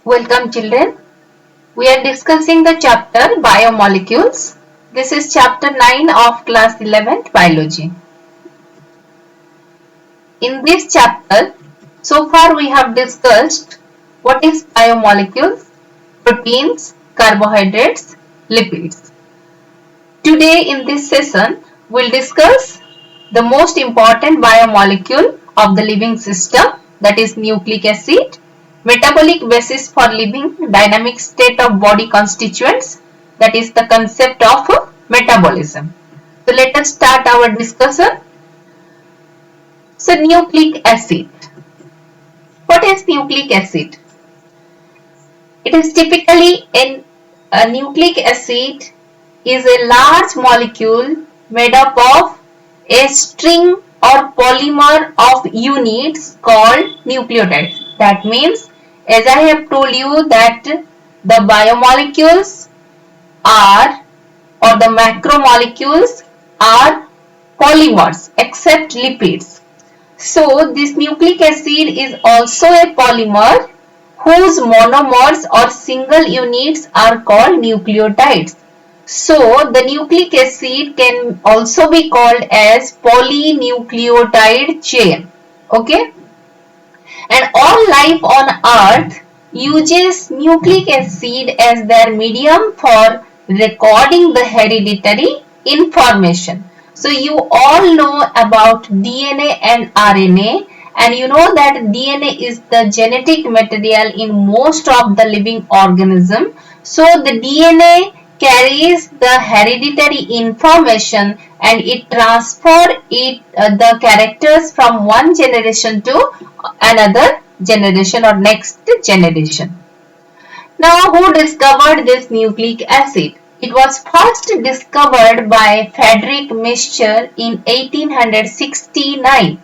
Welcome children. We are discussing the chapter Biomolecules. This is chapter 9 of class 11th biology. In this chapter, so far we have discussed what is biomolecules, proteins, carbohydrates, lipids. Today in this session, we'll discuss the most important biomolecule of the living system, that is nucleic acid, metabolic basis for living, dynamic state of body constituents, that is the concept of metabolism. So let us start our discussion. So nucleic acid. What is nucleic acid? It is typically a nucleic acid is a large molecule made up of a string or polymer of units called nucleotides. That means, as I have told you, that the biomolecules are, or the macromolecules are polymers except lipids. So this nucleic acid is also a polymer whose monomers or single units are called nucleotides. So the nucleic acid can also be called as polynucleotide chain. Okay? And all life on earth uses nucleic acid as their medium for recording the hereditary information. So you all know about DNA and RNA, and you know that DNA is the genetic material in most of the living organism. So the DNA carries the hereditary information and it transfers the characters from one generation to another generation or next generation. Now, who discovered this nucleic acid? It was first discovered by Friedrich Miescher in 1869,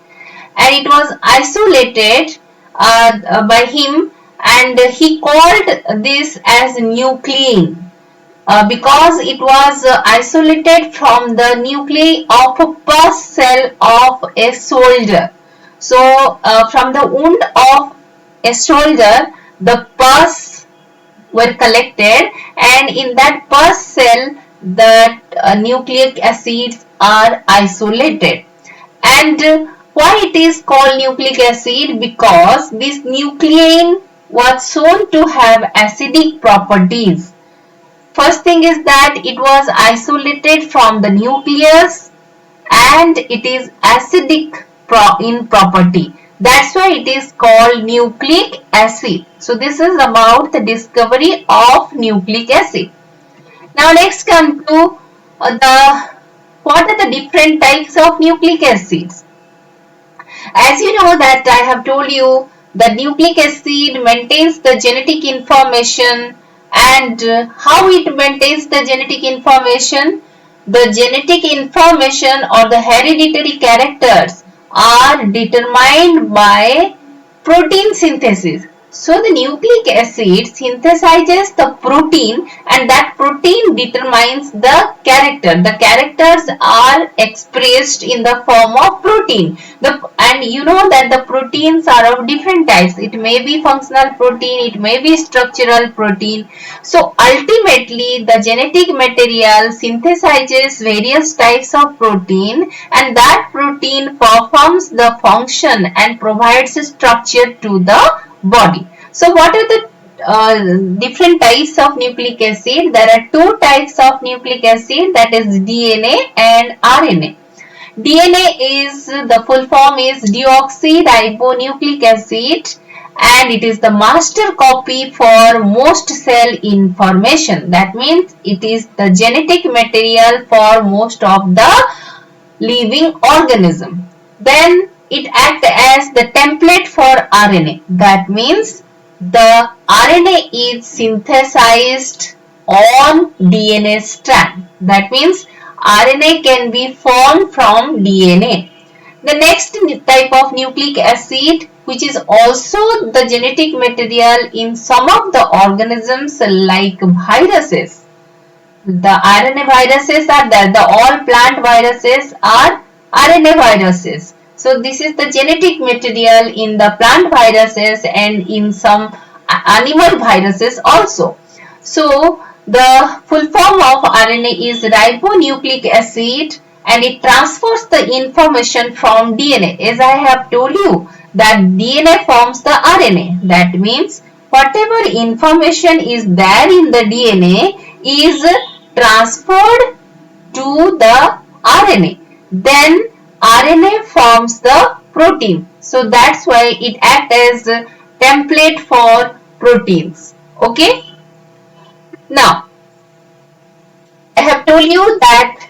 and it was isolated by him, and he called this as nuclein. Because it was isolated from the nuclei of a pus cell of a soldier. So from the wound of a soldier, the pus were collected, and in that pus cell the nucleic acids are isolated. And why it is called nucleic acid? Because this nuclein was shown to have acidic properties. First thing is that it was isolated from the nucleus and it is acidic in property. That's why it is called nucleic acid. So this is about the discovery of nucleic acid. Now let's come to what are the different types of nucleic acids. As you know that I have told you that nucleic acid maintains the genetic information, and how it maintains the genetic information? The genetic information or the hereditary characters are determined by protein synthesis. So the nucleic acid synthesizes the protein, and that protein determines the character. The characters are expressed in the form of protein. And you know that the proteins are of different types. It may be functional protein, it may be structural protein. So ultimately the genetic material synthesizes various types of protein, and that protein performs the function and provides structure to the body. So what are the different types of nucleic acid? There are two types of nucleic acid, that is DNA and RNA. DNA is, the full form is deoxyribonucleic acid, and it is the master copy for most cell information. That means it is the genetic material for most of the living organism. Then it acts as the template for RNA. That means the RNA is synthesized on DNA strand. That means RNA can be formed from DNA. The next type of nucleic acid, which is also the genetic material in some of the organisms like viruses. The RNA viruses are there. The all plant viruses are RNA viruses. So this is the genetic material in the plant viruses and in some animal viruses also. So the full form of RNA is ribonucleic acid, and it transfers the information from DNA. As I have told you that DNA forms the RNA. That means whatever information is there in the DNA is transferred to the RNA. Then RNA forms the protein. So that's why it acts as a template for proteins. Okay. Now, I have told you that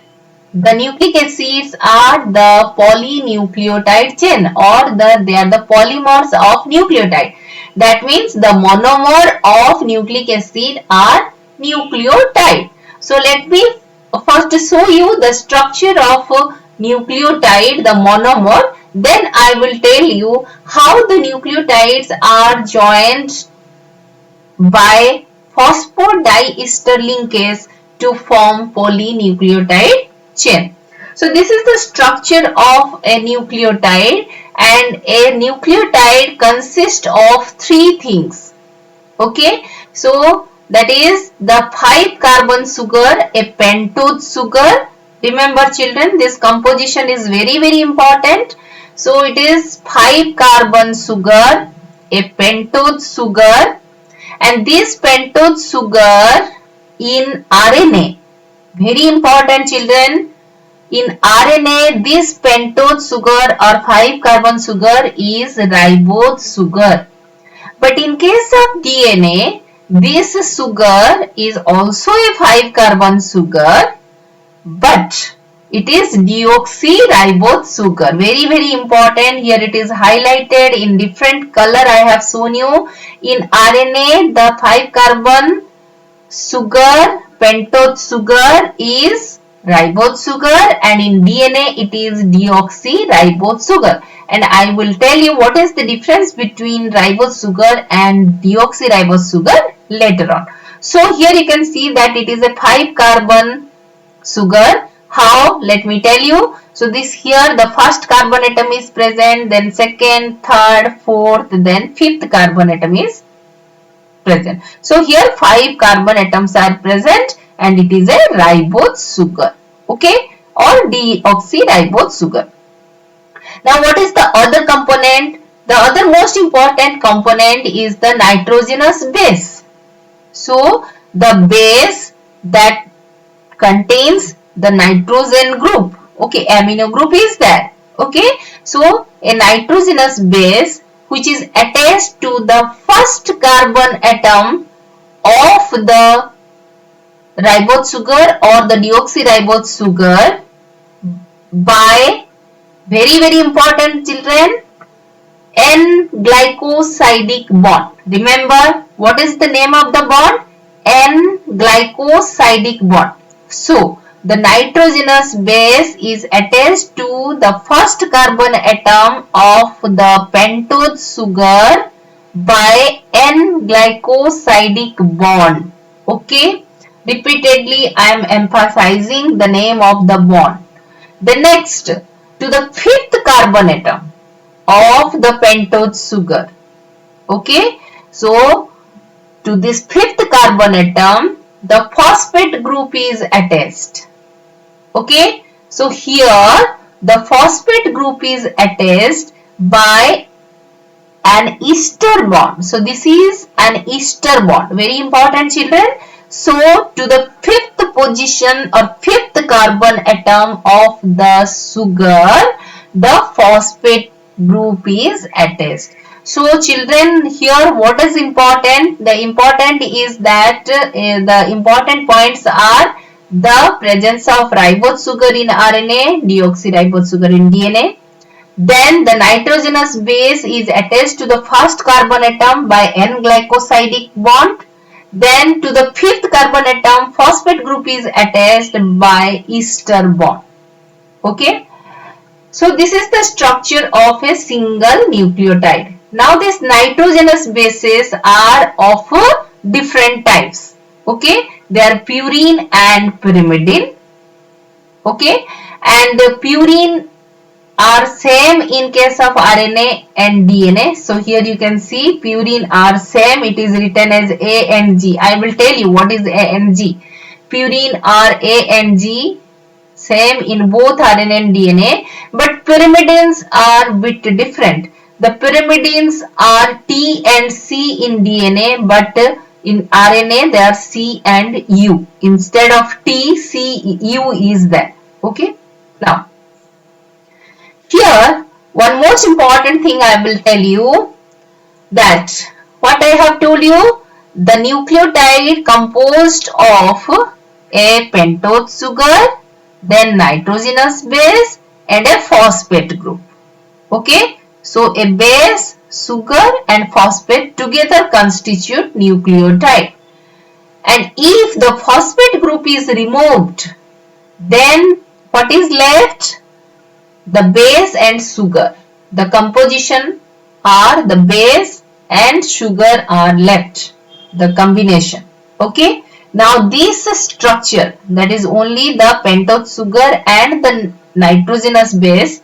the nucleic acids are the polynucleotide chain, or they are the polymers of nucleotide. That means the monomer of nucleic acid are nucleotide. So let me first show you the structure of nucleotide, the monomer. Then I will tell you how the nucleotides are joined by phosphodiester linkage to form polynucleotide chain. So this is the structure of a nucleotide, and a nucleotide consists of three things. Okay, so that is the 5 carbon sugar, a pentose sugar. Remember children, this composition is very important. So it is 5 carbon sugar, a pentose sugar, and this pentose sugar in RNA, very important children, in RNA this pentose sugar or 5 carbon sugar is ribose sugar. But in case of DNA, this sugar is also a 5 carbon sugar, but it is deoxyribose sugar. Very important. Here it is highlighted in different color. I have shown you. In RNA, the 5 carbon sugar, pentose sugar is ribose sugar, and in DNA it is deoxyribose sugar. And I will tell you what is the difference between ribose sugar and deoxyribose sugar later on. So here you can see that it is a 5 carbon sugar. How? Let me tell you. So this here the first carbon atom is present, then second, third, fourth, then fifth carbon atom is present. So here 5 carbon atoms are present, and it is a ribose sugar. Okay, or deoxyribose sugar. Now what is the other component? The other most important component is the nitrogenous base. So the base that contains the nitrogen group. Okay, amino group is there. Okay, so a nitrogenous base which is attached to the first carbon atom of the ribose sugar or the deoxyribose sugar by, very important children, N-glycosidic bond. Remember what is the name of the bond? N-glycosidic bond. So the nitrogenous base is attached to the first carbon atom of the pentose sugar by N-glycosidic bond. Okay, repeatedly I am emphasizing the name of the bond. The next, to the fifth carbon atom of the pentose sugar. Okay, so to this fifth carbon atom the phosphate group is attached. Okay, so here the phosphate group is attached by an ester bond. So this is an ester bond. Very important children. So to the fifth position or fifth carbon atom of the sugar, the phosphate group is attached. So children, here what is important? The important is that the important points are the presence of ribose sugar in RNA, deoxyribose sugar in DNA. Then the nitrogenous base is attached to the first carbon atom by N-glycosidic bond. Then to the fifth carbon atom phosphate group is attached by ester bond. Okay. So this is the structure of a single nucleotide. Now these nitrogenous bases are of different types. Okay. They are purine and pyrimidine. Okay. And the purine are same in case of RNA and DNA. So here you can see purine are same. It is written as A and G. I will tell you what is A and G. Purine are A and G, same in both RNA and DNA, but pyrimidines are bit different. The pyrimidines are T and C in DNA, but in RNA they are C and U. Instead of T, C, U is there. Okay. Now, here one most important thing I will tell you, that what I have told you, the nucleotide composed of a pentose sugar, then nitrogenous base and a phosphate group. Okay, so a base, sugar and phosphate together constitute nucleotide. And if the phosphate group is removed, then what is left? The base and sugar. The composition are the base and sugar are left. The combination. Okay. Now this structure, that is only the pentose sugar and the nitrogenous base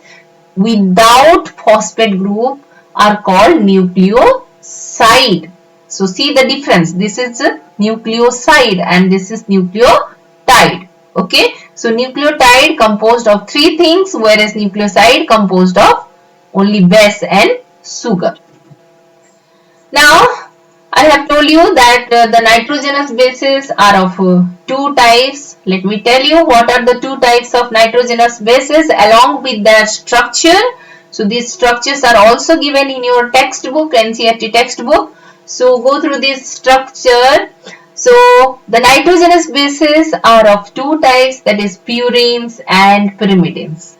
without phosphate group, are called nucleoside. So see the difference. This is nucleoside and this is nucleotide. Okay. So nucleotide composed of three things, whereas nucleoside composed of only base and sugar. Now I have told you that the nitrogenous bases are of two types. Let me tell you what are the two types of nitrogenous bases along with their structure. So these structures are also given in your textbook, NCERT textbook. So go through this structure. So the nitrogenous bases are of two types, that is purines and pyrimidines.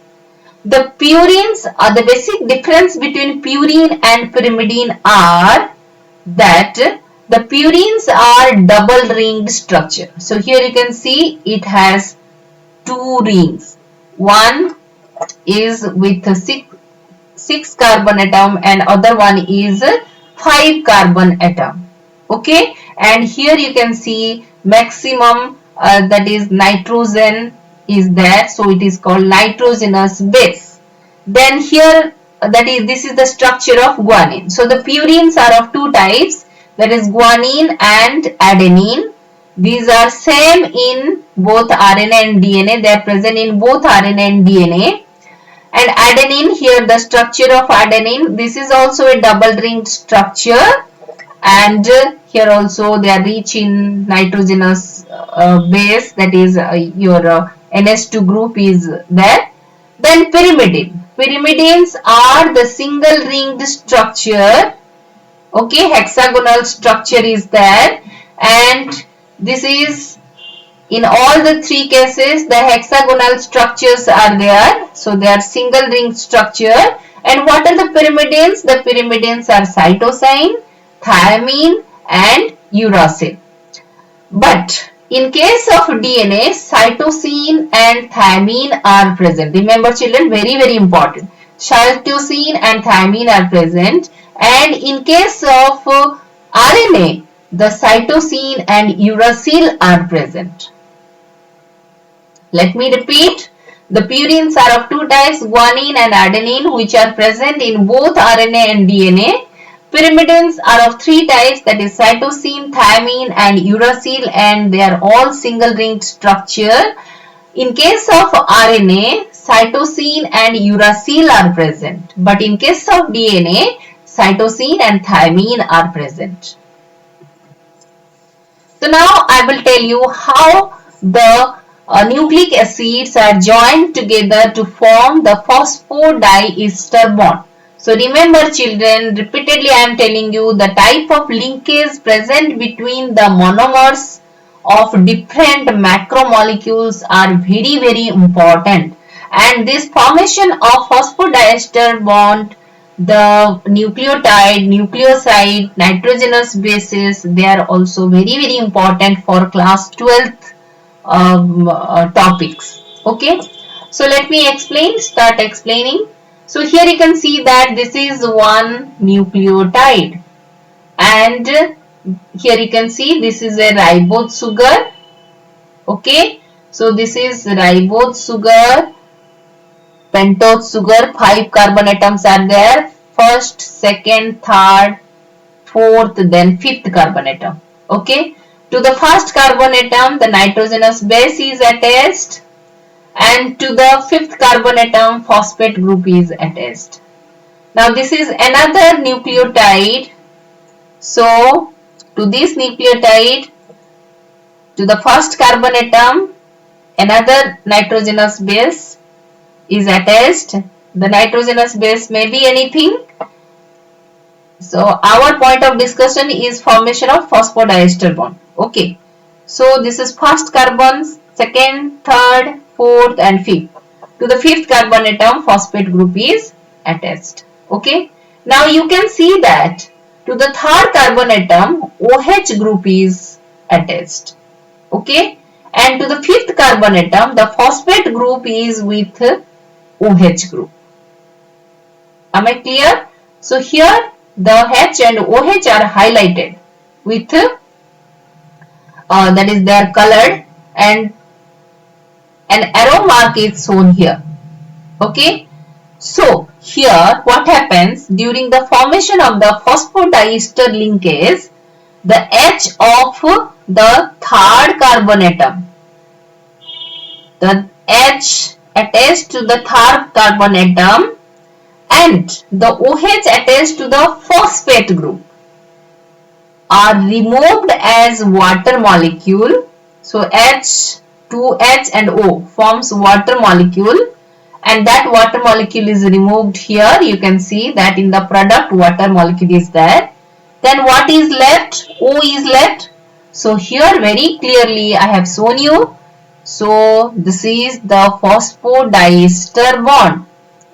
The purines are the basic difference between purine and pyrimidine are that the purines are double ringed structure. So here you can see it has two rings. One is with 6 carbon atom and other one is 5 carbon atom. Okay, and here you can see maximum that is nitrogen is there, so it is called nitrogenous base. Then here this is the structure of guanine. So the purines are of two types, that is guanine and adenine. These are same in both RNA and DNA. They are present in both RNA and DNA. And adenine, here the structure of adenine, this is also a double ringed structure, and here also they are rich in nitrogenous base, that is your NH2 group is there. Then pyrimidine. Pyrimidines are the single ringed structure. Okay, hexagonal structure is there, and this is in all the three cases the hexagonal structures are there. So they are single ring structure. And what are the pyrimidines? The pyrimidines are cytosine, thymine and uracil. But in case of DNA, cytosine and thymine are present. Remember children, very important. Cytosine and thymine are present, and in case of RNA, the cytosine and uracil are present. Let me repeat. The purines are of two types, guanine and adenine, which are present in both RNA and DNA. Pyrimidines are of three types, that is cytosine, thymine and uracil, and they are all single ringed structure. In case of RNA, cytosine and uracil are present, but in case of DNA, cytosine and thymine are present. So now I will tell you how the nucleic acids are joined together to form the phosphodiester bond. So remember children, repeatedly I am telling you the type of linkage present between the monomers of different macromolecules are very important, and this formation of phosphodiester bond, the nucleotide, nucleoside, nitrogenous bases, they are also very important for class 12th topics. Okay, so let me start explaining. So here you can see that this is one nucleotide, and here you can see this is a ribose sugar. Okay, so this is ribose sugar, pentose sugar, 5 carbon atoms are there. First, second, third, fourth, then fifth carbon atom. Okay. To the first carbon atom, the nitrogenous base is attached, and to the fifth carbon atom, phosphate group is attached. Now this is another nucleotide. So to this nucleotide, to the first carbon atom, another nitrogenous base is attached. The nitrogenous base may be anything. So our point of discussion is formation of phosphodiester bond. Okay. So this is first carbon, second, third, fourth and fifth. To the fifth carbon atom, phosphate group is attached. Okay. Now you can see that to the third carbon atom, OH group is attached. Okay. And to the fifth carbon atom, the phosphate group is with OH group. Am I clear? So here the H and OH are highlighted with that is they are colored, and an arrow mark is shown here. Okay. So here what happens during the formation of the phosphodiester linkage, the H of the third carbon atom, the H attached to the third carbon atom and the OH attached to the phosphate group are removed as water molecule. So H, 2H and O forms water molecule, and that water molecule is removed here. You can see that in the product water molecule is there. Then what is left? O is left. So here very clearly I have shown you. So this is the phosphodiester bond.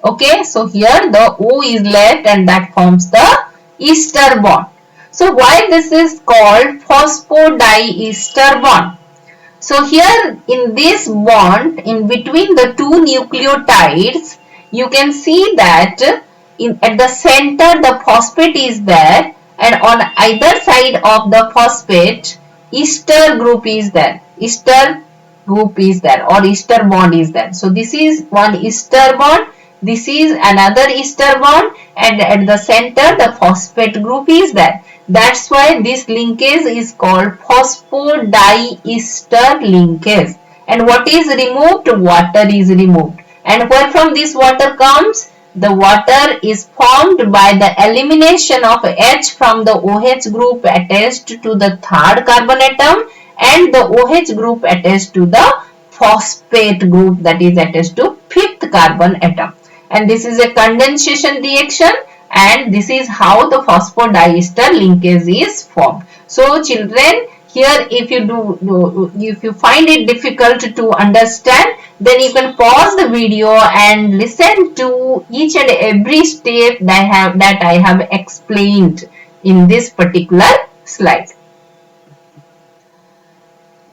Okay, so here the O is left and that forms the ester bond. So why this is called phosphodiester bond? So here in this bond in between the two nucleotides, you can see that at the center the phosphate is there, and on either side of the phosphate ester group is there. Ester group is there or ester bond is there. So this is one ester bond. This is another ester bond, and at the center the phosphate group is there. That's why this linkage is called phosphodiester linkage. And what is removed? Water is removed. And where from this water comes? The water is formed by the elimination of H from the OH group attached to the third carbon atom and the OH group attached to the phosphate group that is attached to fifth carbon atom. And this is a condensation reaction, and this is how the phosphodiester linkage is formed. So children, here if you find it difficult to understand, then you can pause the video and listen to each and every step that I have explained in this particular slide.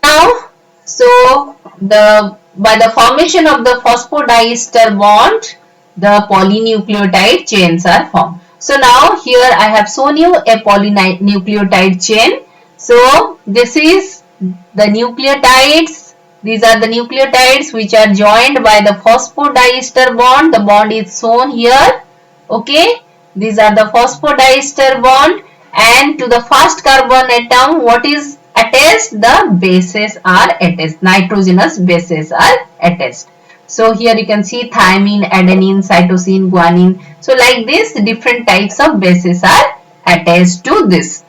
Now, so by the formation of the phosphodiester bond, the polynucleotide chains are formed. So now here I have shown you a polynucleotide chain. So this is the nucleotides. These are the nucleotides which are joined by the phosphodiester bond. The bond is shown here. Okay. These are the phosphodiester bond, and to the first carbon atom what is attached? The bases are attached. Nitrogenous bases are attached. So here you can see thymine, adenine, cytosine, guanine. So like this different types of bases are attached to this.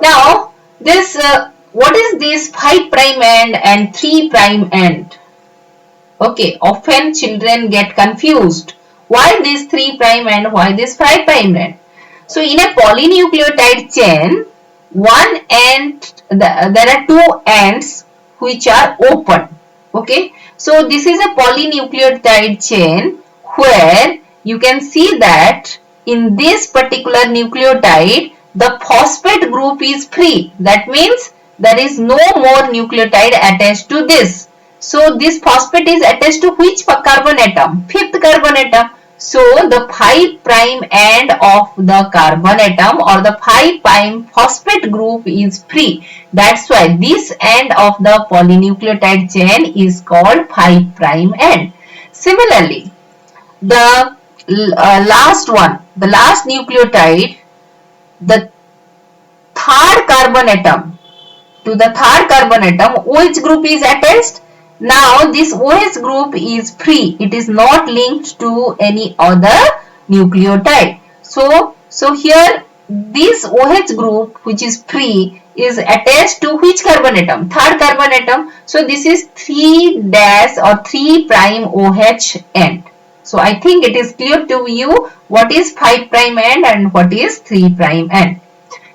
Now this what is this 5' end and 3' end? Okay, often children get confused. Why this 3' end? Why this 5' end? So in a polynucleotide chain, one end, there are two ends which are open. Okay, so this is a polynucleotide chain where you can see that in this particular nucleotide, the phosphate group is free. That means there is no more nucleotide attached to this. So this phosphate is attached to which carbon atom? Fifth carbon atom. So the 5' end of the carbon atom or the 5' phosphate group is free. That's why this end of the polynucleotide chain is called 5' end. Similarly, the last one, the last nucleotide, the third carbon atom, to the third carbon atom, OH group is attached. Now this OH group is free. It is not linked to any other nucleotide. So here this OH group, which is free, is attached to which carbon atom? Third carbon atom. So this is 3 dash or 3 prime OH end. So I think it is clear to you what is 5 prime end and what is 3 prime end.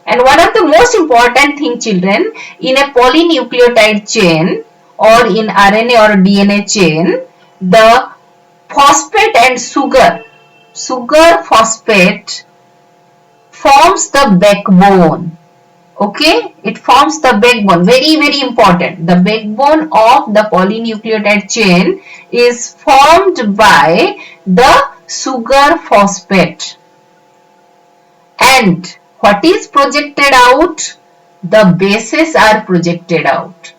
And one of the most important thing, children, in a polynucleotide chain or in RNA or DNA chain, the phosphate and sugar phosphate forms the backbone. Okay, it forms the backbone. Very, very important. The backbone of the polynucleotide chain is formed by the sugar phosphate. And what is projected out? The bases are projected out.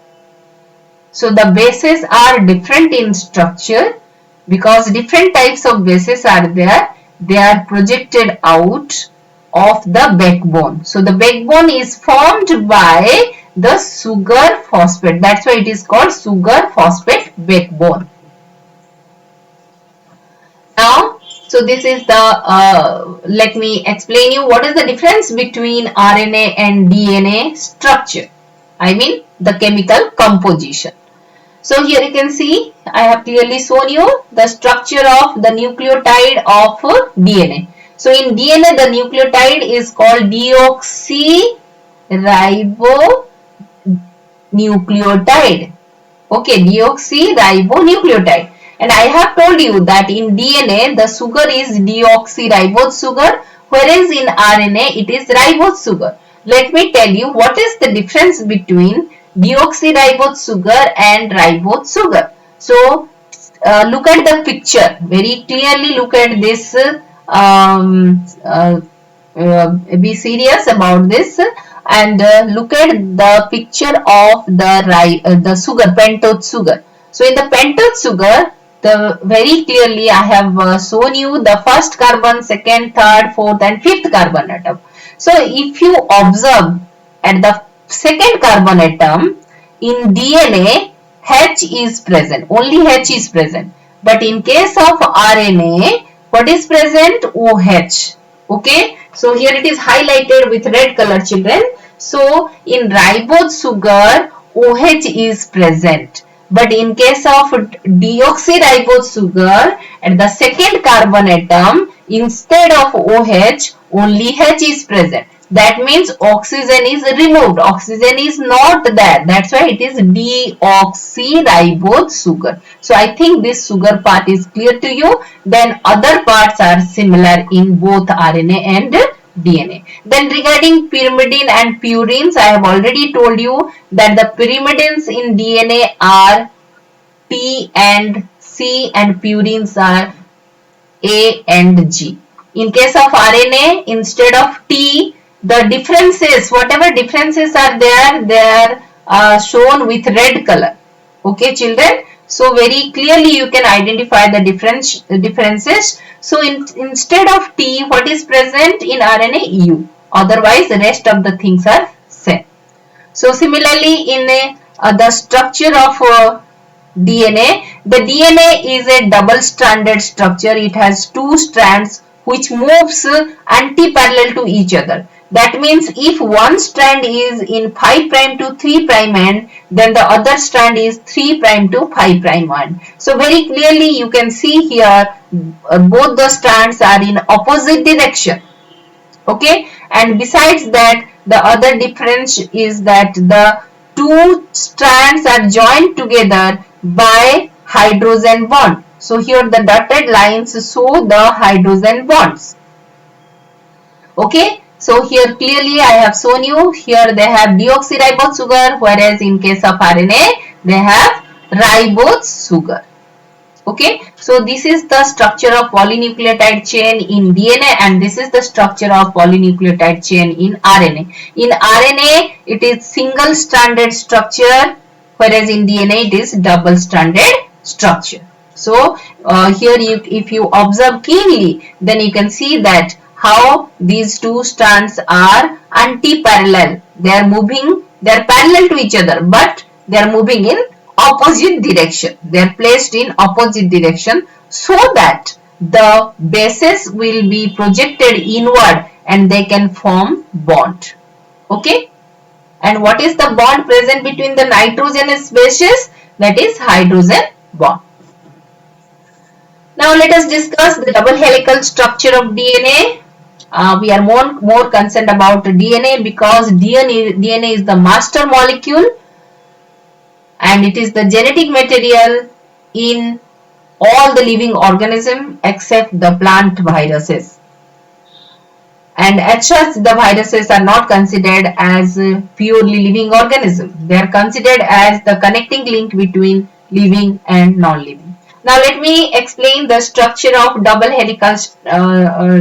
So the bases are different in structure because different types of bases are there. They are projected out of the backbone. So the backbone is formed by the sugar phosphate. That's why it is called sugar phosphate backbone. Now, so this is the, let me explain you what is the difference between RNA and DNA structure. I mean the chemical composition. So here you can see I have clearly shown you the structure of the nucleotide of DNA. So in DNA the nucleotide is called deoxyribonucleotide. Okay, deoxyribonucleotide. And I have told you that in DNA the sugar is deoxyribose sugar, whereas in RNA it is ribose sugar. Let me tell you what is the difference between deoxyribose sugar and ribose sugar. So look at the picture, very clearly look at this, be serious about this, and look at the picture of the sugar, pentose sugar. So in the pentose sugar, very clearly I have shown you the first carbon, second, third, fourth and fifth carbon atom. So if you observe at the second carbon atom, in DNA H is present, only H is present. But in case of RNA, what is present? OH. Okay, so here it is highlighted with red color, children. So in ribose sugar, OH is present. But in case of deoxyribose sugar, at the second carbon atom, instead of OH, only H is present. That means oxygen is removed. Oxygen is not there. That's why it is deoxyribose sugar. So I think this sugar part is clear to you. Then other parts are similar in both RNA and DNA. Then regarding pyrimidine and purines, I have already told you that the pyrimidines in DNA are T and C and purines are A and G. In case of RNA, instead of T, the differences, whatever differences are there, they are shown with red color. Okay, children. So very clearly you can identify the differences. So instead of T, what is present in RNA? U. Otherwise, the rest of the things are same. So similarly, in the structure of DNA, the DNA is a double-stranded structure. It has two strands which moves anti-parallel to each other. That means if one strand is in 5 prime to 3 prime end, then the other strand is 3 prime to 5 prime end. So very clearly you can see here both the strands are in opposite direction. Okay, and besides that, the other difference is that the two strands are joined together by hydrogen bond. So here the dotted lines show the hydrogen bonds. Okay, so here clearly I have shown you, here they have deoxyribose sugar, whereas in case of RNA they have ribose sugar. Okay, so this is the structure of polynucleotide chain in DNA and this is the structure of polynucleotide chain in RNA. In RNA it is single stranded structure, whereas in DNA it is double stranded structure. So here if you observe keenly, then you can see that how these two strands are anti-parallel. They are moving, they are parallel to each other, but they are moving in opposite direction. They are placed in opposite direction so that the bases will be projected inward and they can form bond. Okay. And what is the bond present between the nitrogenous bases? That is hydrogen bond. Now let us discuss the double helical structure of DNA. We are more concerned about DNA because DNA is the master molecule and it is the genetic material in all the living organisms except the plant viruses. And as such, the viruses are not considered as purely living organisms. They are considered as the connecting link between living and non-living. Now let me explain the structure of double helical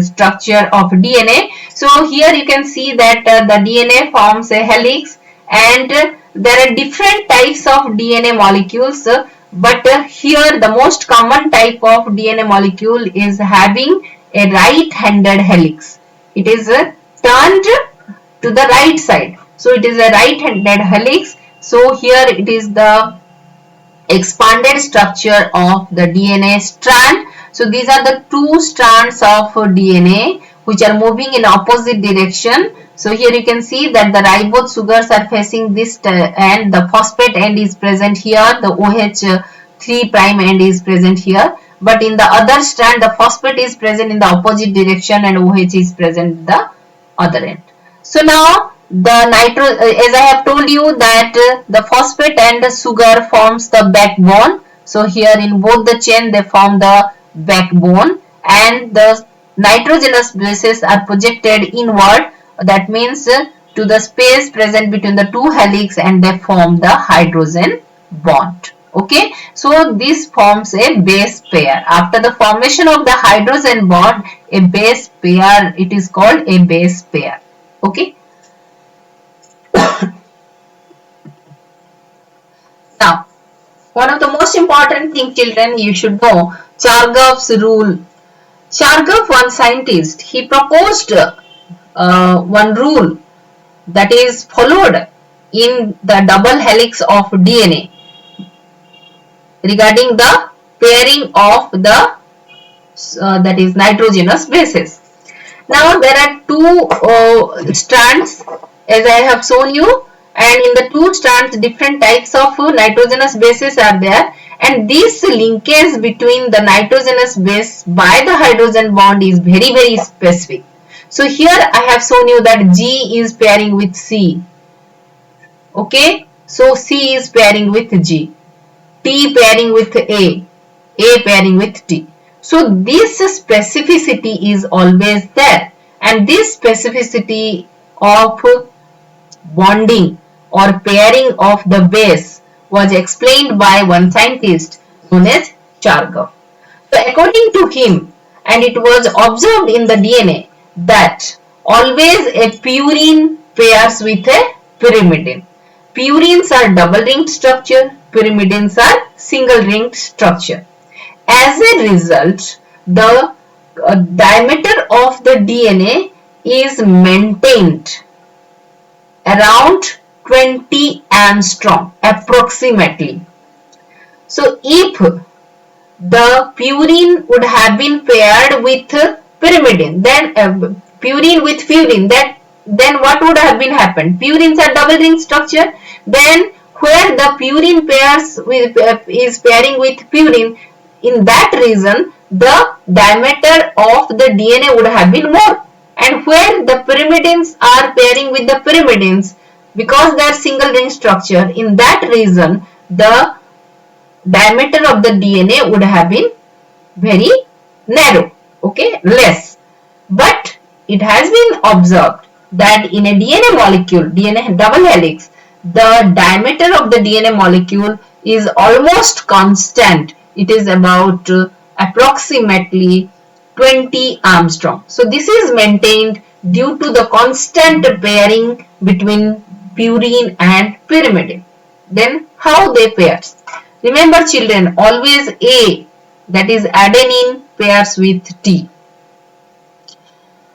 structure of DNA. So here you can see that the DNA forms a helix and there are different types of DNA molecules. But here the most common type of DNA molecule is having a right-handed helix. It is turned to the right side. So it is a right-handed helix. So here it is the expanded structure of the DNA strand. So these are the two strands of DNA which are moving in opposite direction. So here you can see that the ribose sugars are facing this end, the phosphate end is present here, the OH3' end is present here. But in the other strand, the phosphate is present in the opposite direction and OH is present the other end. So now the as I have told you that the phosphate and the sugar forms the backbone. So here in both the chain they form the backbone and the nitrogenous bases are projected inward. That means to the space present between the two helix and they form the hydrogen bond. Okay, so this forms a base pair. After the formation of the hydrogen bond, a base pair, it is called a base pair. Okay. Now, one of the most important thing, children, you should know, Chargaff's rule. Chargaff, one scientist, he proposed one rule that is followed in the double helix of DNA regarding the pairing of the that is nitrogenous bases. Now there are two strands as I have shown you, and in the two strands different types of nitrogenous bases are there, and this linkage between the nitrogenous base by the hydrogen bond is very specific. So here I have shown you that G is pairing with C. Okay, so C is pairing with G. T pairing with A pairing with T. So this specificity is always there, and this specificity of bonding or pairing of the base was explained by one scientist known as Chargaff. So according to him, and it was observed in the DNA that always a purine pairs with a pyrimidine. Purines are double-ringed structure, pyrimidines are single-ringed structure. As a result, the diameter of the DNA is maintained around 20 angstrom approximately. So if the purine would have been paired with pyrimidine, then purine with purine, then what would have been happened? Purines are double ring structure. Then where the purine pairs with is pairing with purine, in that region the diameter of the DNA would have been more. And where the pyrimidines are pairing with the pyrimidines, because they are single ring structure, in that region the diameter of the DNA would have been very narrow, okay, less. But it has been observed that in a DNA molecule, DNA double helix, the diameter of the DNA molecule is almost constant. It is about approximately 20 angstrom. So this is maintained due to the constant pairing between purine and pyrimidine. Then how they pair? Remember children, always A that is adenine pairs with T,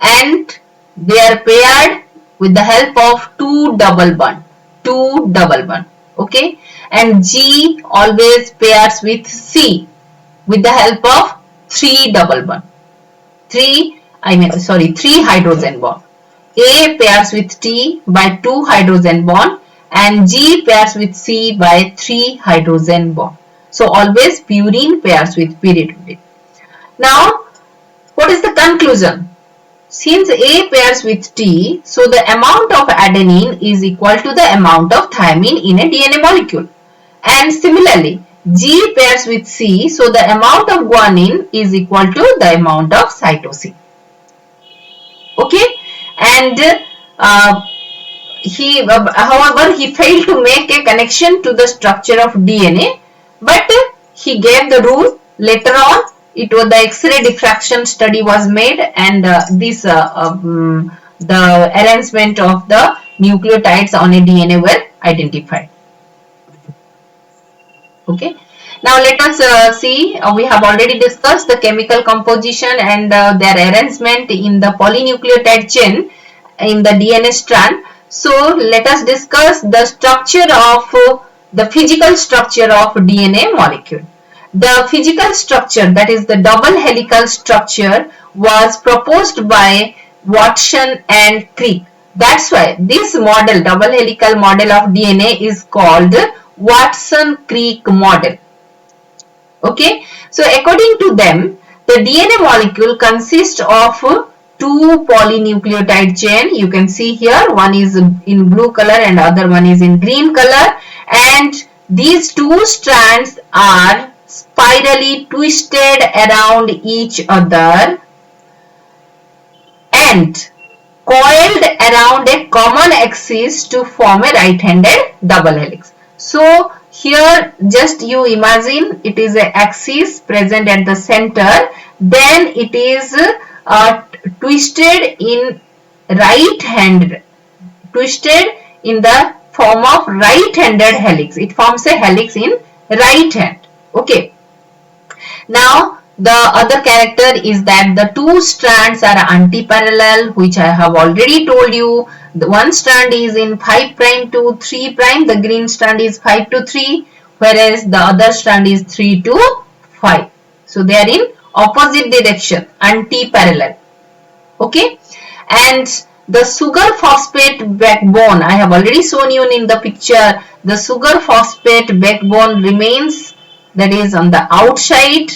and they are paired with the help of two double bond, okay, and G always pairs with C with the help of three double bond, three hydrogen bond. A pairs with T by 2 hydrogen bond and G pairs with C by 3 hydrogen bond. So always purine pairs with pyridine. Now what is the conclusion? Since A pairs with T, so the amount of adenine is equal to the amount of thymine in a DNA molecule. And similarly, G pairs with C, so the amount of guanine is equal to the amount of cytosine. Okay, and however, he failed to make a connection to the structure of DNA, but he gave the rule. Later on, it was the X-ray diffraction study was made, and the arrangement of the nucleotides on a DNA were identified. Okay. Now let us see, we have already discussed the chemical composition and their arrangement in the polynucleotide chain in the DNA strand. So let us discuss the structure of the physical structure of DNA molecule. The physical structure, that is the double helical structure, was proposed by Watson and Crick. That's why this model, double helical model of DNA, is called Watson-Crick model. Okay, so according to them, the DNA molecule consists of two polynucleotide chain. You can see here, one is in blue color and other one is in green color, and these two strands are spirally twisted around each other and coiled around a common axis to form a right-handed double helix. So here just you imagine it is an axis present at the center, then it is twisted in the form of right-handed helix. It forms a helix in right hand. Okay. Now the other character is that the two strands are anti-parallel, which I have already told you. The one strand is in 5' to 3', the green strand is 5 to 3, whereas the other strand is 3 to 5. So they are in opposite direction, anti-parallel. Okay, and the sugar phosphate backbone, I have already shown you in the picture. The sugar phosphate backbone remains, that is on the outside,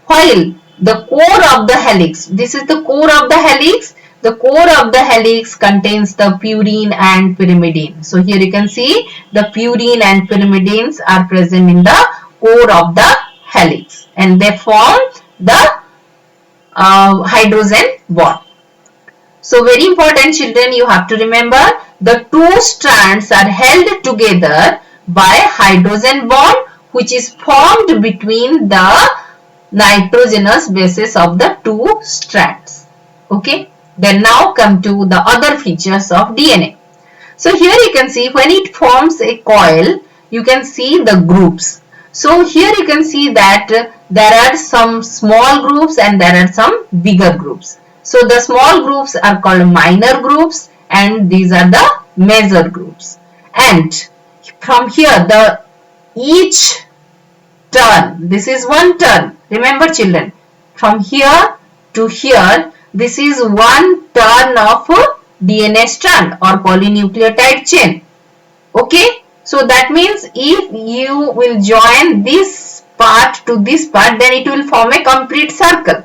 while the core of the helix, this is the core of the helix. The core of the helix contains the purine and pyrimidine. So here you can see the purine and pyrimidines are present in the core of the helix, and they form the hydrogen bond. So very important, children, you have to remember the two strands are held together by hydrogen bond, which is formed between the nitrogenous bases of the two strands. Okay. Then now come to the other features of DNA. So here you can see when it forms a coil, you can see the groups. So here you can see that there are some small groups and there are some bigger groups. So the small groups are called minor groups and these are the major groups. And from here, each turn, this is one turn. Remember children, from here to here, this is one turn of DNA strand or polynucleotide chain. Okay, so that means if you will join this part to this part, then it will form a complete circle.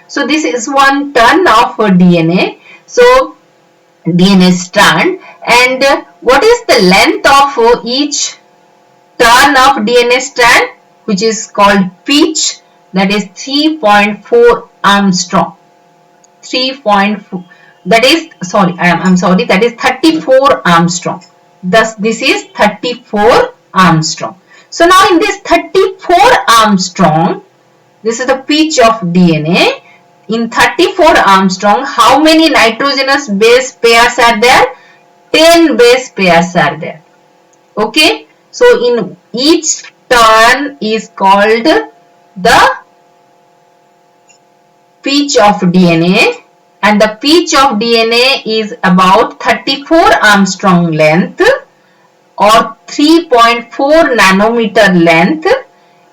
So this is one turn of DNA. So DNA strand, and what is the length of each turn of DNA strand, which is called pitch, that is 3.4 Armstrong. 3.4, that is that is 34 Armstrong. Thus this is 34 Armstrong. So now in this 34 Armstrong, this is the pitch of DNA. In 34 Armstrong, how many nitrogenous base pairs are there? 10 base pairs are there. Okay, so in each turn is called the pitch of DNA, and the pitch of DNA is about 34 Armstrong length or 3.4 nanometer length.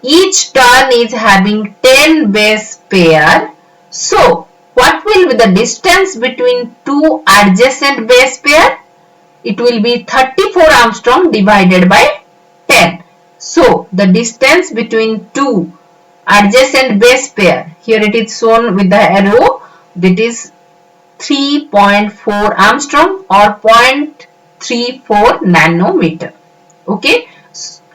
Each turn is having 10 base pair. So, what will be the distance between two adjacent base pair? It will be 34 Armstrong divided by 10. So, the distance between two adjacent base pair, here it is shown with the arrow, that is 3.4 Armstrong or 0.34 nanometer. Okay,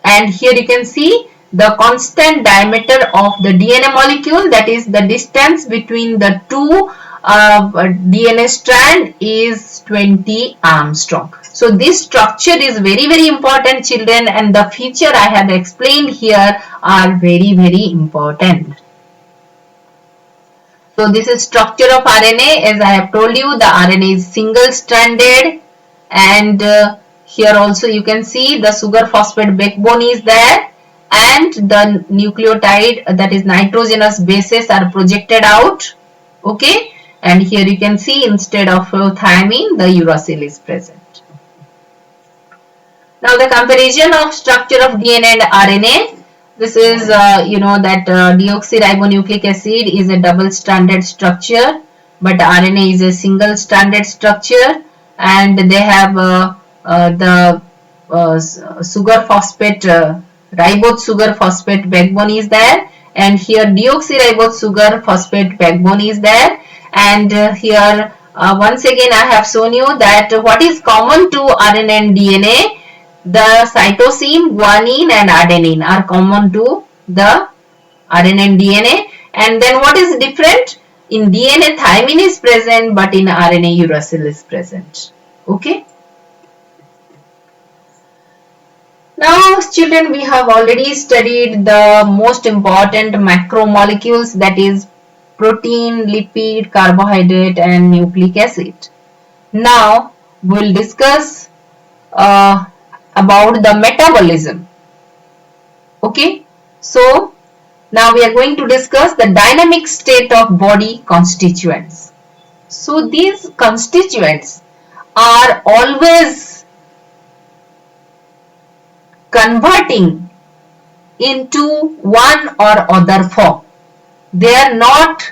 and here you can see the constant diameter of the DNA molecule, that is the distance between the two DNA strand is 20 Armstrong. So this structure is very important, children, and the feature I have explained here are very important. So this is structure of RNA. As I have told you, the RNA is single stranded, and here also you can see the sugar phosphate backbone is there, and the nucleotide, that is nitrogenous bases, are projected out. Okay, and here you can see instead of thymine, the uracil is present. Now the comparison of structure of DNA and RNA. This is you know that deoxyribonucleic acid is a double stranded structure, but RNA is a single stranded structure, and they have the sugar phosphate ribose sugar phosphate backbone is there, and here deoxyribose sugar phosphate backbone is there, and here once again I have shown you that what is common to RNA and DNA. The cytosine, guanine and adenine are common to the RNA and DNA, and then what is different? In DNA thymine is present, but in RNA uracil is present. Okay. Now children, we have already studied the most important macromolecules, that is protein, lipid, carbohydrate and nucleic acid. Now we will discuss about the metabolism. Okay, so now we are going to discuss the dynamic state of body constituents. So these constituents are always converting into one or other form. They are not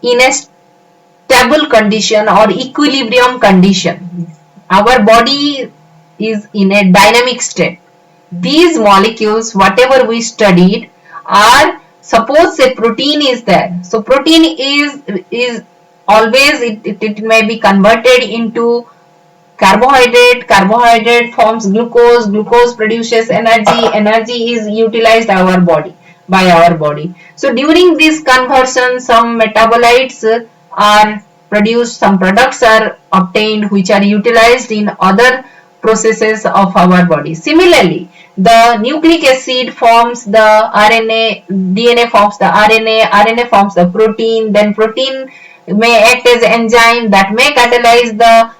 in a stable condition or equilibrium condition. Our body is in a dynamic state. These molecules, whatever we studied, are, suppose a protein is there. So protein is always, it may be converted into carbohydrate, carbohydrate forms glucose, glucose produces energy, energy is utilized by our body. So during this conversion, some metabolites are produced, some products are obtained which are utilized in other processes of our body. Similarly, the nucleic acid forms the RNA, DNA forms the RNA, RNA forms the protein, then protein may act as enzyme that may catalyze the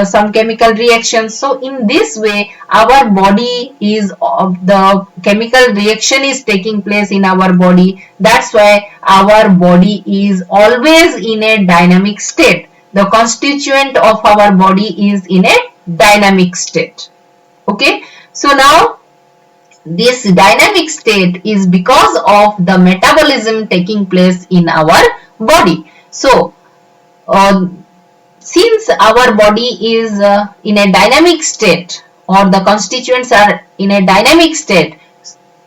some chemical reactions. So in this way our body is the chemical reaction is taking place in our body. That's why our body is always in a dynamic state. The constituent of our body is in a dynamic state. Okay, so now this dynamic state is because of the metabolism taking place in our body. So since our body is in a dynamic state, or the constituents are in a dynamic state,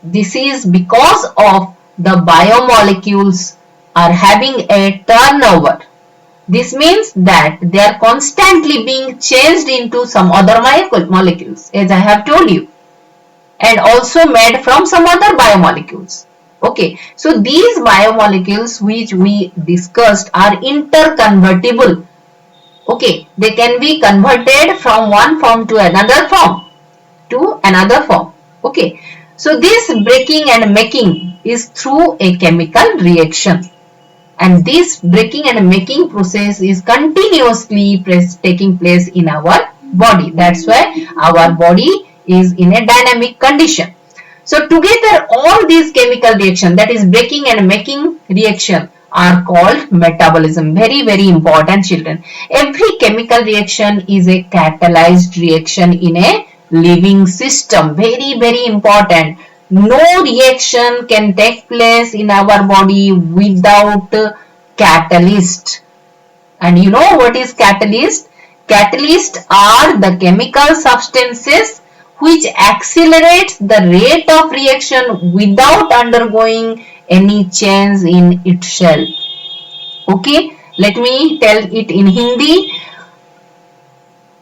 this is because of the biomolecules are having a turnover. This means that they are constantly being changed into some other molecules, as I have told you, and also made from some other biomolecules. Okay, so these biomolecules which we discussed are interconvertible. Okay, they can be converted from one form to another form. Okay, so this breaking and making is through a chemical reaction, and this breaking and making process is continuously taking place in our body. That's why our body is in a dynamic condition. So together all these chemical reaction, that is breaking and making reaction, are called metabolism. Very, very important, children. Every chemical reaction is a catalyzed reaction in a living system. Very, very important. No reaction can take place in our body without catalyst. And you know what is catalyst? Catalysts are the chemical substances which accelerates the rate of reaction without undergoing any change in itself. Okay, let me tell it in Hindi.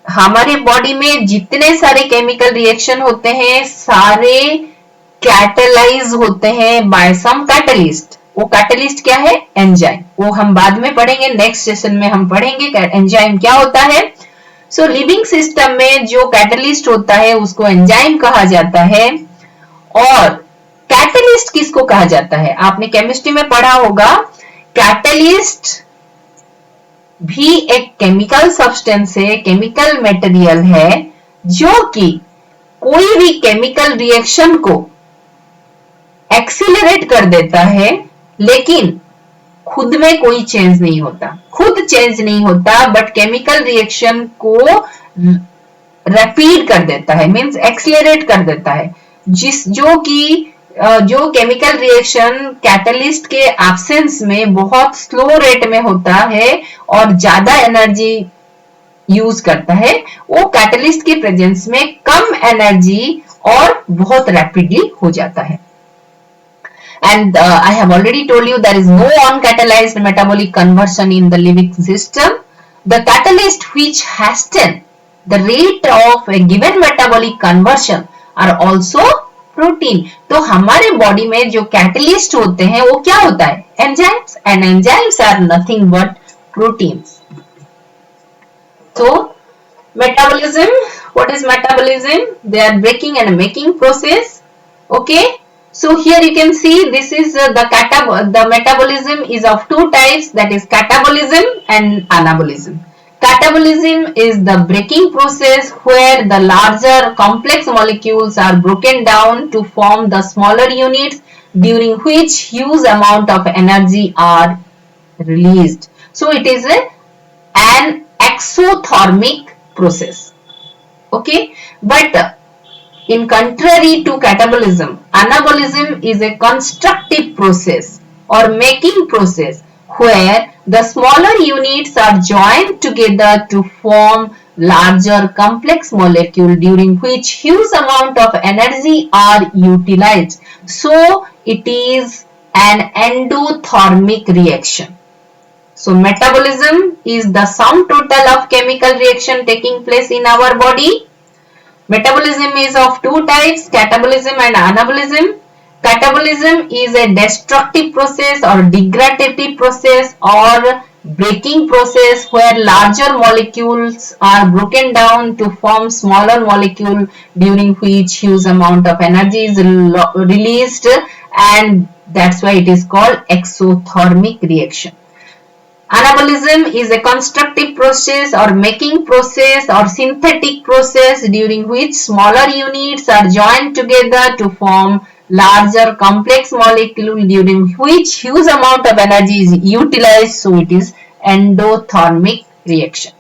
हमारे body में जितने सारे chemical reaction होते हैं सारे catalyse होते हैं bye सम catalyst. वो कैटलिस्ट क्या है? एंजाइम. वो हम बाद में पढ़ेंगे, नेक्स्ट सेशन में हम पढ़ेंगे एंजाइम क्या होता है. सो लिविंग सिस्टम में जो कैटलिस्ट होता है उसको एंजाइम कहा जाता है. और कैटलिस्ट किसको कहा जाता है? आपने केमिस्ट्री में पढ़ा होगा. कैटलिस्ट भी एक केमिकल सब्सटेंस है, केमिकल मटेरियल है जो कि कोई भी केमिकल रिएक्शन को एक्सीलरेट कर देता है, लेकिन खुद में कोई चेंज नहीं होता. खुद चेंज नहीं होता बट केमिकल रिएक्शन को रैपिड कर देता है, मींस एक्सीलरेट कर देता है. जो केमिकल रिएक्शन कैटलिस्ट के एब्सेंस में बहुत स्लो रेट में होता है और ज्यादा एनर्जी यूज करता है, वो कैटलिस्ट के प्रेजेंस में कम एनर्जी और बहुत रैपिडली हो जाता है. And I have already told you there is no uncatalyzed metabolic conversion in the living system. The catalyst which hasten the rate of a given metabolic conversion are also protein. तो हमारे body में जो catalyst होते हैं वो क्या होता है? Enzymes. and enzymes are nothing but proteins. So metabolism, what is metabolism? They are breaking and making process. Okay. So here you can see this is the metabolism is of two types, that is catabolism and anabolism. Catabolism is the breaking process where the larger complex molecules are broken down to form the smaller units, during which huge amount of energy are released. So it is an exothermic process. Okay, but in contrary to catabolism, anabolism is a constructive process or making process where the smaller units are joined together to form larger complex molecule, during which huge amount of energy are utilized. So it is an endothermic reaction. So metabolism is the sum total of chemical reaction taking place in our body. Metabolism is of two types, catabolism and anabolism. Catabolism is a destructive process or degradative process or breaking process where larger molecules are broken down to form smaller molecule, during which huge amount of energy is released, and that's why it is called exothermic reaction. Anabolism is a constructive process or making process or synthetic process, during which smaller units are joined together to form larger complex molecule, during which huge amount of energy is utilized. So it is endothermic reaction.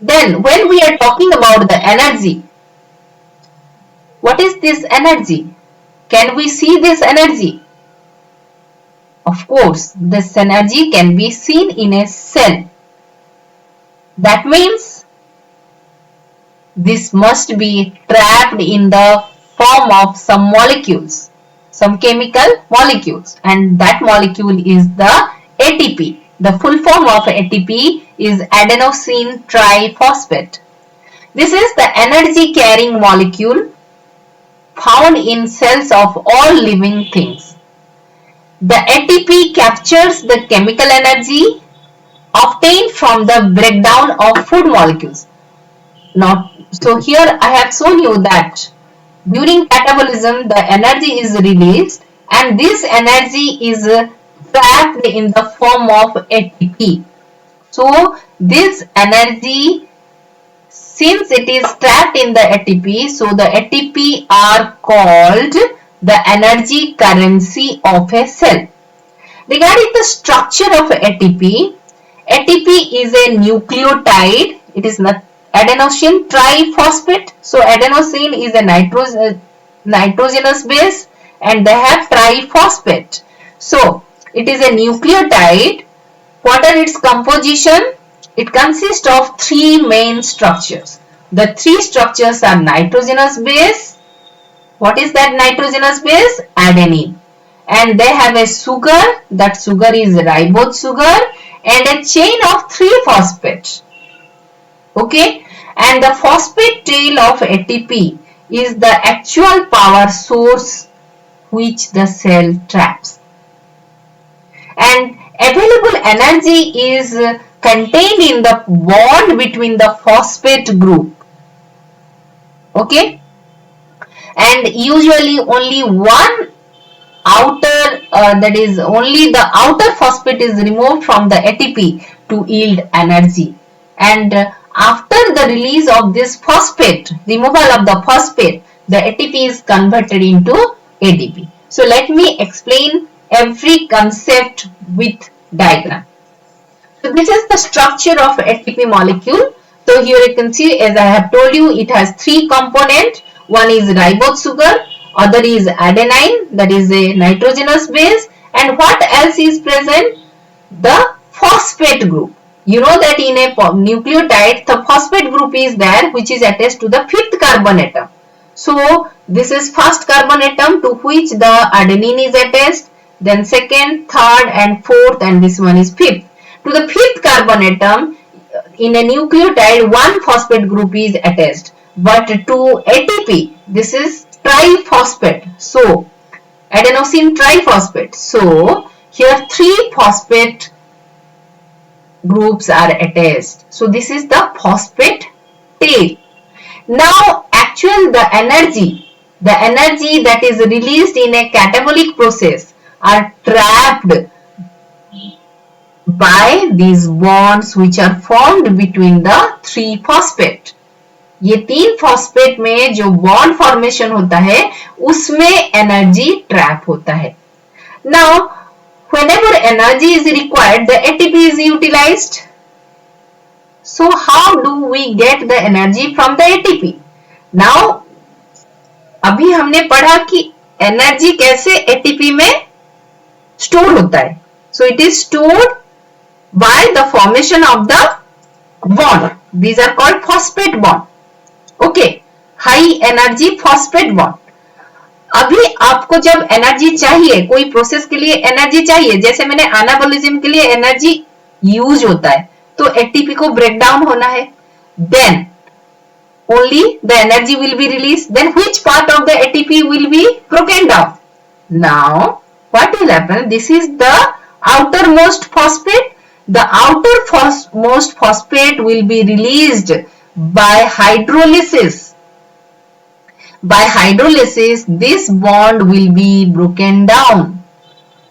Then when we are talking about the energy, what is this energy? Can we see this energy? Of course, this energy can be seen in a cell. That means this must be trapped in the form of some molecules, some chemical molecules, and that molecule is the ATP. The full form of ATP is adenosine triphosphate. This is the energy carrying molecule found in cells of all living things. The ATP captures the chemical energy obtained from the breakdown of food molecules. Now, so here I have shown you that during catabolism the energy is released and this energy is trapped in the form of ATP. So this energy, since it is trapped in the ATP, so the ATP are called the energy currency of a cell. Regarding the structure of ATP, ATP is a nucleotide. It is not adenosine triphosphate. So adenosine is a nitrogenous base and they have triphosphate. So it is a nucleotide. What are its composition? It consists of three main structures. The three structures are nitrogenous base. What is that nitrogenous base? Adenine. And they have a sugar, that sugar is ribose sugar, and a chain of 3 phosphates. Okay, and the phosphate tail of ATP is the actual power source which the cell traps. And available energy is contained in the bond between the phosphate group. Okay, and usually only one outer that is only the outer phosphate is removed from the ATP to yield energy, and after the release of this phosphate, removal of the phosphate, the ATP is converted into ADP. So let me explain every concept with diagram. So this is the structure of ATP molecule. So here you can see, as I have told you, it has three components. One is ribose sugar, other is adenine, that is a nitrogenous base, and what else is present? The phosphate group. You know that in a nucleotide, the phosphate group is there, which is attached to the fifth carbon atom. So this is first carbon atom to which the adenine is attached, then second, third and fourth, and this one is fifth. To the fifth carbon atom, in a nucleotide, one phosphate group is attached, but to ATP, this is triphosphate. So adenosine triphosphate. So here three phosphate groups are attached. So this is the phosphate tail. Now the energy that is released in a catabolic process are trapped by these bonds which are formed between the three phosphate. ये तीन phosphate में जो bond formation होता है उसमें energy trap होता है. Now whenever energy is required, the ATP is utilized. So how do we get the energy from the ATP? Now अभी हमने पढ़ा कि एनर्जी कैसे ATP में स्टोर होता है. So it is stored by the formation of the bond. These are called phosphate bond. Okay, high energy phosphate bond. अभी आपको जब एनर्जी चाहिए, कोई प्रोसेस के लिए एनर्जी चाहिए, जैसे मैंने एनाबॉलिज्म के लिए एनर्जी यूज होता है, तो एटीपी को ब्रेक डाउन होना है, then only the energy will be released. Then which part of the ATP will be broken down? Now what will happen? This is the outermost phosphate. The outermost phosphate will be released by hydrolysis. By hydrolysis, this bond will be broken down,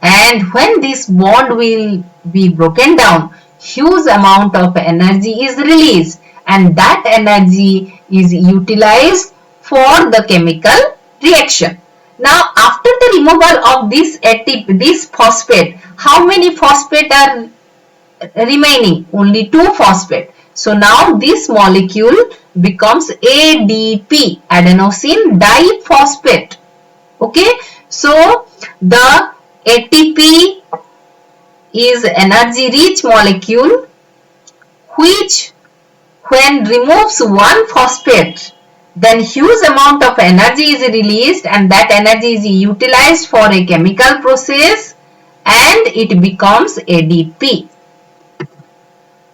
and when this bond will be broken down, huge amount of energy is released, and that energy is utilized for the chemical reaction. Now after the removal of this ATP, this phosphate, how many phosphate are remaining? Only two phosphate. So now this molecule becomes ADP, adenosine diphosphate. Okay, so the ATP is energy rich molecule which when removes one phosphate, then huge amount of energy is released, and that energy is utilized for a chemical process and it becomes ADP.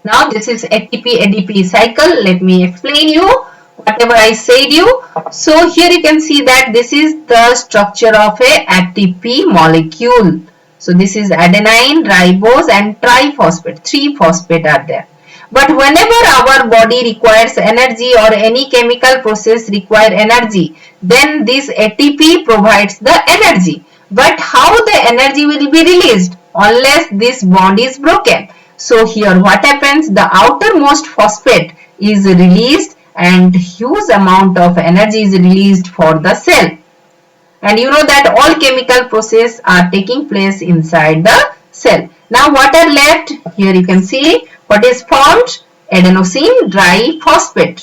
Now this is ATP-ADP cycle. Let me explain you whatever I said you. So here you can see that this is the structure of a ATP molecule. So this is adenine, ribose and triphosphate. Three phosphate are there. But whenever our body requires energy or any chemical process require energy, then this ATP provides the energy. But how the energy will be released? Unless this bond is broken. So here what happens? The outermost phosphate is released and huge amount of energy is released for the cell. And you know that all chemical processes are taking place inside the cell. Now what are left? Here you can see what is formed. Adenosine diphosphate.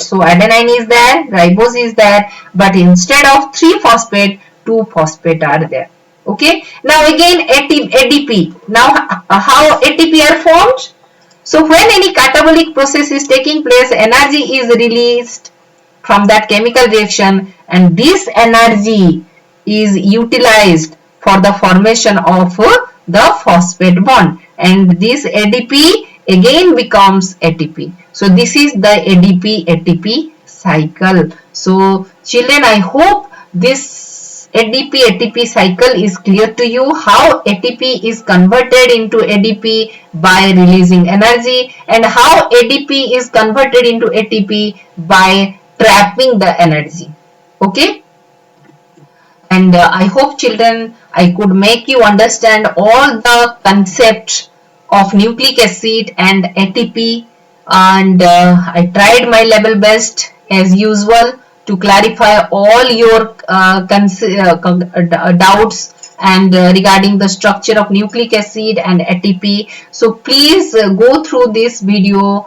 So adenine is there, ribose is there, but instead of 3 phosphate, 2 phosphate are there. Okay. Now again ADP. Now how ATP are formed? So when any catabolic process is taking place, energy is released from that chemical reaction, and this energy is utilized for the formation of the phosphate bond, and this ADP again becomes ATP. So this is the ADP-ATP cycle. So children, I hope this ADP-ATP cycle is clear to you, how ATP is converted into ADP by releasing energy, and how ADP is converted into ATP by trapping the energy. Okay. And I hope children, I could make you understand all the concepts of nucleic acid and ATP, and I tried my level best as usual to clarify all your doubts and regarding the structure of nucleic acid and ATP. So please go through this video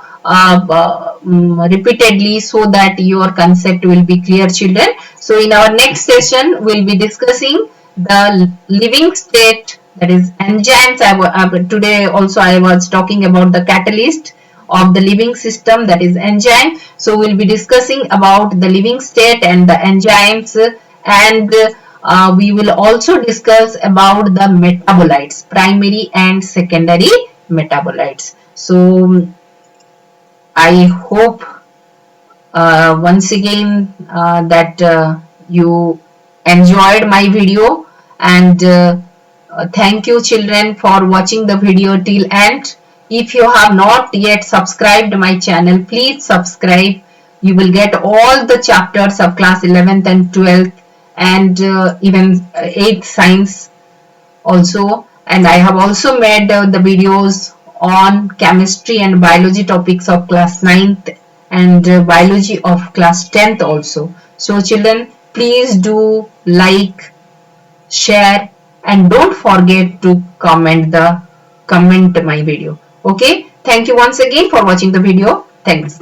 repeatedly so that your concept will be clear, children. So in our next session, we'll be discussing the living state, that is enzymes. Today also I was talking about the catalyst of the living system, that is enzyme. So we'll be discussing about the living state and the enzymes, and we will also discuss about the metabolites, primary and secondary metabolites. So I hope once again that you enjoyed my video, and thank you children for watching the video till end. If you have not yet subscribed my channel, please subscribe. You will get all the chapters of class 11th and 12th, and even 8th science also. And I have also made the videos on chemistry and biology topics of class 9th and biology of class 10th also. So children, please do like, share, and don't forget to comment my video. Okay, thank you once again for watching the video. Thanks.